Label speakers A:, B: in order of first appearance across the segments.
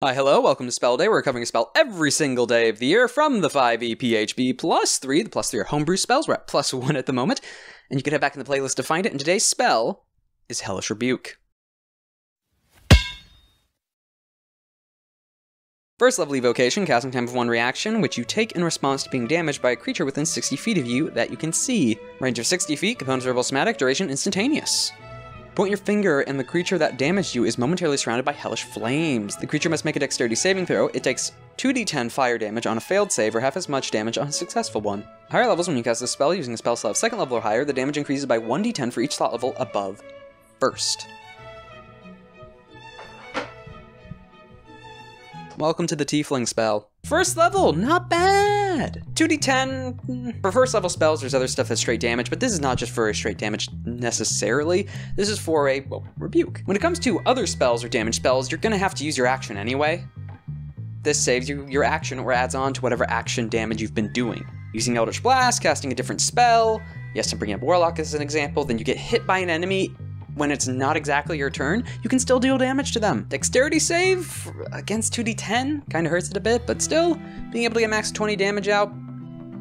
A: Hi, hello, welcome to Spell Day. We're covering a spell every single day of the year from the 5e PHB +3. The +3 are homebrew spells. We're at +1 at the moment. And you can head back in the playlist to find it. And today's spell is Hellish Rebuke. First level evocation, casting time of 1 reaction, which you take in response to being damaged by a creature within 60 feet of you that you can see. Range of 60 feet, components verbal somatic, duration instantaneous. Point your finger, and the creature that damaged you is momentarily surrounded by hellish flames. The creature must make a dexterity saving throw. It takes 2d10 fire damage on a failed save, or half as much damage on a successful one. Higher levels, when you cast this spell using a spell slot of 2nd level or higher, the damage increases by 1d10 for each slot level above 1st. Welcome to the Tiefling spell. First level, not bad! 2d10, for first level spells there's other stuff that's straight damage, but this is not just for a straight damage necessarily, this is for a, well, rebuke. When it comes to other spells or damage spells, you're gonna have to use your action anyway. This saves you your action or adds on to whatever action damage you've been doing. Using Eldritch Blast, casting a different spell, yes, I'm bringing up Warlock as an example, then you get hit by an enemy when it's not exactly your turn, you can still deal damage to them. Dexterity save against 2d10 kind of hurts it a bit, but still, being able to get max 20 damage out,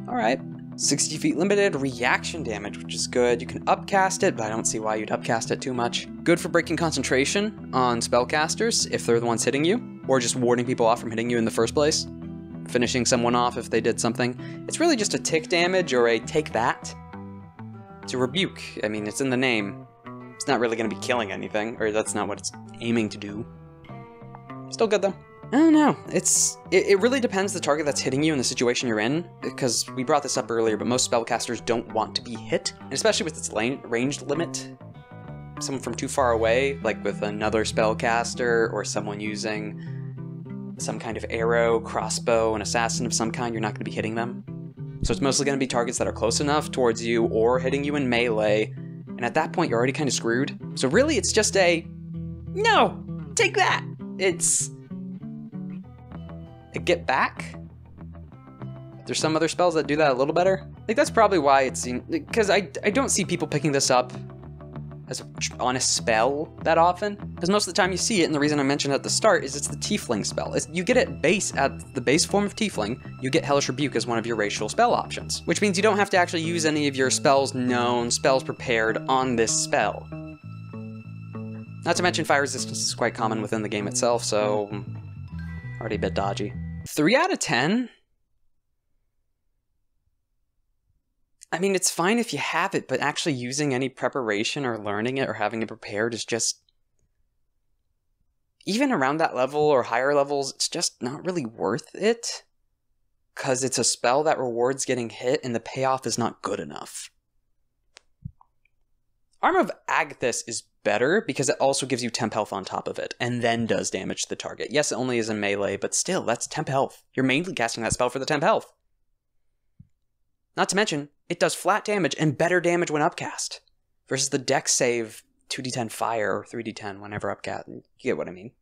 A: all right. 60 feet limited, reaction damage, which is good. You can upcast it, but I don't see why you'd upcast it too much. Good for breaking concentration on spellcasters if they're the ones hitting you, or just warding people off from hitting you in the first place. Finishing someone off if they did something. It's really just a tick damage or a take that. It's a rebuke. I mean, it's in the name. It's not really going to be killing anything, or that's not what it's aiming to do. Still good though. I don't know, it really depends the target that's hitting you and the situation you're in, because we brought this up earlier, but most spellcasters don't want to be hit, and especially with its range limit. Someone from too far away, like with another spellcaster, or someone using some kind of arrow, crossbow, an assassin of some kind, you're not going to be hitting them. So it's mostly going to be targets that are close enough towards you, or hitting you in melee, and at that point, you're already kind of screwed. So really, it's just a, no, take that. It's a get back. There's some other spells that do that a little better. Like, that's probably why it's seen, because I don't see people picking this up as on a spell that often. Because most of the time you see it, and the reason I mentioned at the start is it's the Tiefling spell. You get it at the base form of Tiefling, you get Hellish Rebuke as one of your racial spell options. Which means you don't have to actually use any of your spells known, spells prepared on this spell. Not to mention fire resistance is quite common within the game itself, so already a bit dodgy. 3 out of 10? I mean, it's fine if you have it, but actually using any preparation or learning it or having it prepared is just... Even around that level or higher levels, it's just not really worth it. Because it's a spell that rewards getting hit and the payoff is not good enough. Arm of Agathis is better because it also gives you temp health on top of it, and then does damage to the target. Yes, it only is in melee, but still, that's temp health. You're mainly casting that spell for the temp health. Not to mention, it does flat damage and better damage when upcast, versus the dex save 2d10 fire or 3d10 whenever upcast. You get what I mean.